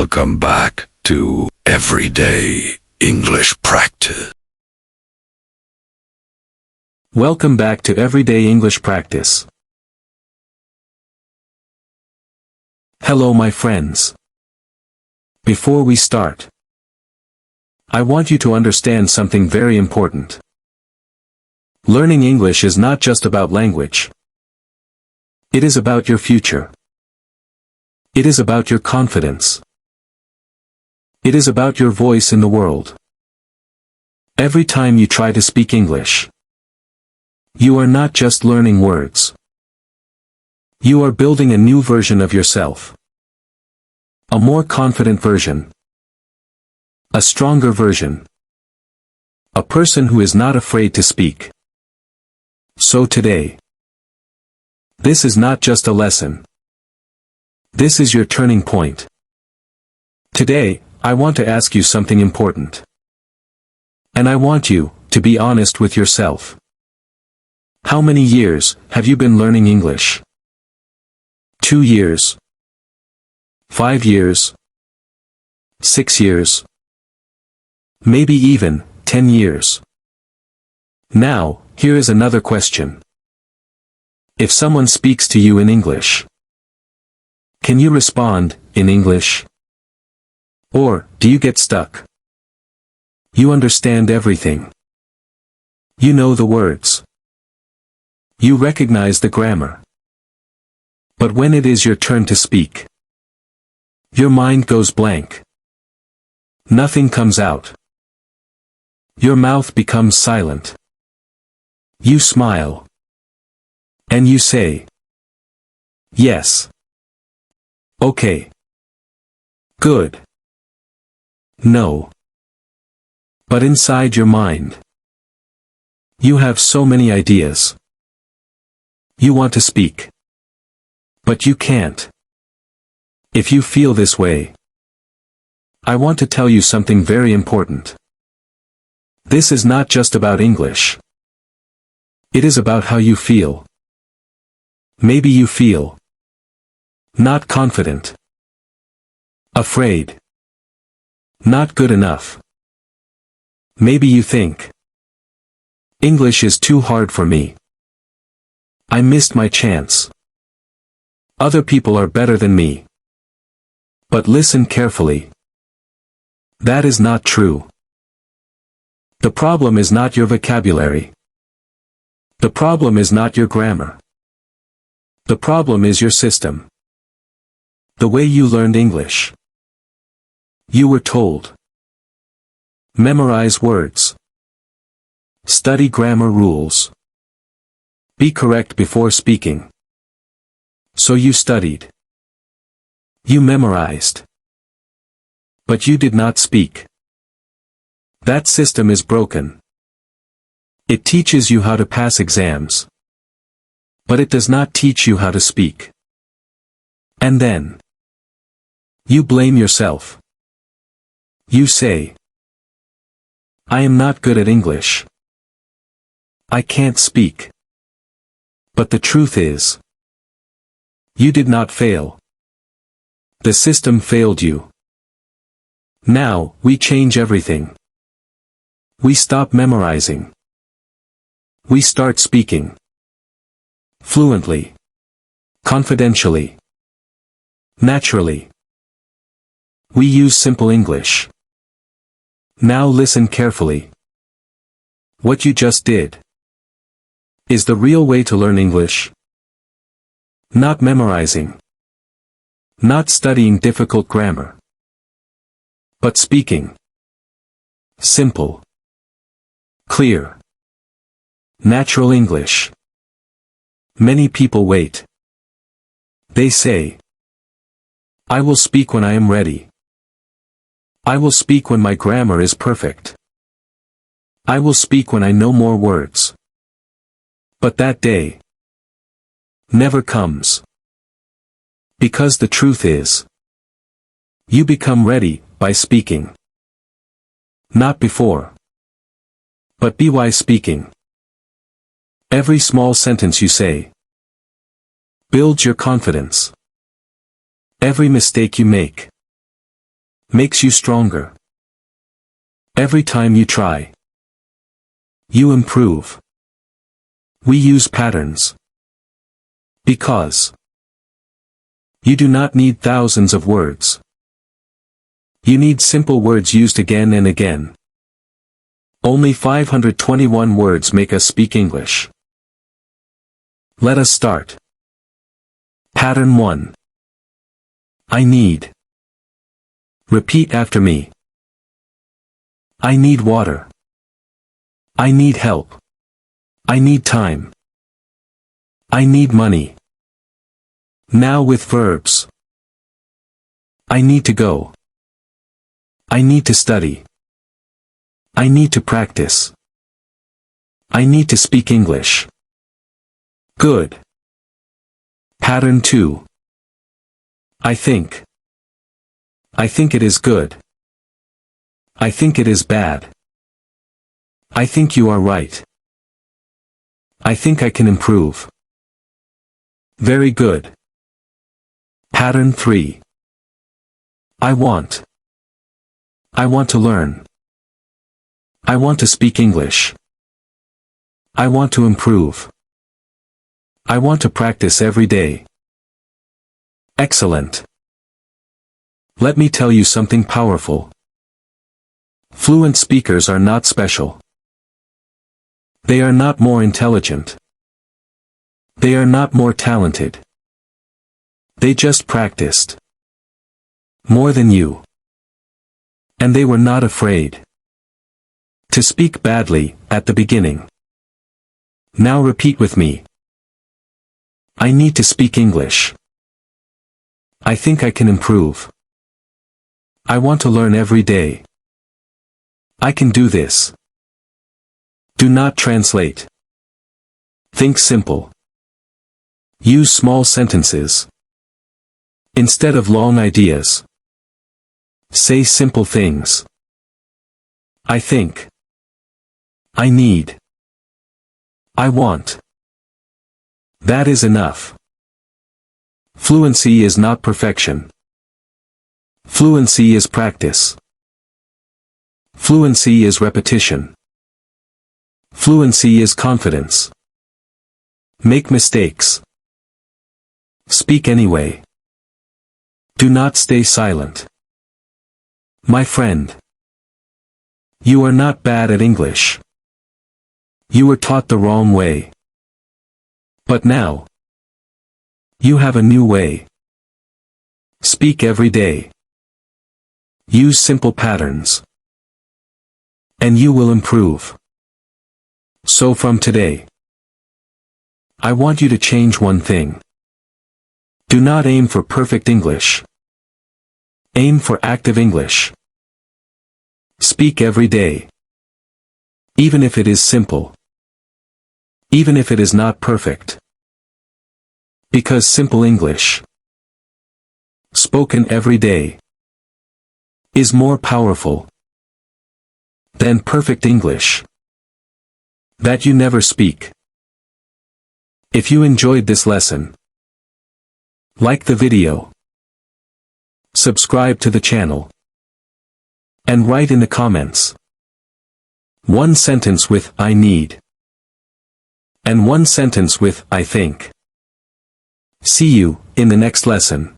Welcome back to Everyday English Practice. Welcome back to Everyday English Practice. Hello my friends. Before we start, I want you to understand something very important. Learning English is not just about language. It is about your future. It is about your confidence. It is about your voice in the world. Every time you try to speak English, you are not just learning words. You are building a new version of yourself. A more confident version. A stronger version. A person who is not afraid to speak. So today, this is not just a lesson. This is your turning point. Today, I want to ask you something important. And I want you to be honest with yourself. How many years have you been learning English? 2 years? 5 years? 6 years? Maybe even 10 years. Now, here is another question. If someone speaks to you in English, can you respond in English? Or do you get stuck? You understand everything. You know the words. You recognize the grammar. But when it is your turn to speak, your mind goes blank. Nothing comes out. Your mouth becomes silent. You smile. And you say, yes. Okay. Good. No. But inside your mind, you have so many ideas. You want to speak. But you can't. If you feel this way, I want to tell you something very important. This is not just about English. It is about how you feel. Maybe you feel not confident, afraid, not good enough. Maybe you think, English is too hard for me. I missed my chance. Other people are better than me. But listen carefully. That is not true. The problem is not your vocabulary. The problem is not your grammar. The problem is your system. The way you learned English. You were told. Memorize words. Study grammar rules. Be correct before speaking. So you studied. You memorized. But you did not speak. That system is broken. It teaches you how to pass exams. But it does not teach you how to speak. And then, you blame yourself. You say, I am not good at English. I can't speak. But the truth is, you did not fail. The system failed you. Now, we change everything. We stop memorizing. We start speaking. Fluently. Confidentially. Naturally. We use simple English. Now listen carefully. What you just did is the real way to learn English. Not memorizing. Not studying difficult grammar. But speaking. Simple. Clear. Natural English. Many people wait. They say, I will speak when I am ready. I will speak when my grammar is perfect. I will speak when I know more words. But that day never comes. Because the truth is, you become ready by speaking. Not before. But be wise speaking. Every small sentence you say builds your confidence. Every mistake you make Makes you stronger. Every time you try, you improve. We use patterns because you do not need thousands of words. You need simple words used again and again. Only 521 words make us speak English. Let us start. Pattern 1. I need. Repeat after me. I need water. I need help. I need time. I need money. Now with verbs. I need to go. I need to study. I need to practice. I need to speak English. Good. Pattern 2. I think. I think it is good. I think it is bad. I think you are right. I think I can improve. Very good. Pattern 3. I want. I want to learn. I want to speak English. I want to improve. I want to practice every day. Excellent. Let me tell you something powerful. Fluent speakers are not special. They are not more intelligent. They are not more talented. They just practiced more than you. And they were not afraid to speak badly at the beginning. Now repeat with me. I need to speak English. I think I can improve. I want to learn every day. I can do this. Do not translate. Think simple. Use small sentences instead of long ideas. Say simple things. I think. I need. I want. That is enough. Fluency is not perfection. Fluency is practice. Fluency is repetition. Fluency is confidence. Make mistakes. Speak anyway. Do not stay silent. My friend. You are not bad at English. You were taught the wrong way. But now, you have a new way. Speak every day. Use simple patterns. And you will improve. So from today, I want you to change one thing. Do not aim for perfect English. Aim for active English. Speak every day. Even if it is simple. Even if it is not perfect. Because simple English, spoken every day, is more powerful than perfect English that you never speak. If you enjoyed this lesson, like the video, subscribe to the channel, and write in the comments one sentence with I need and one sentence with I think. See you in the next lesson.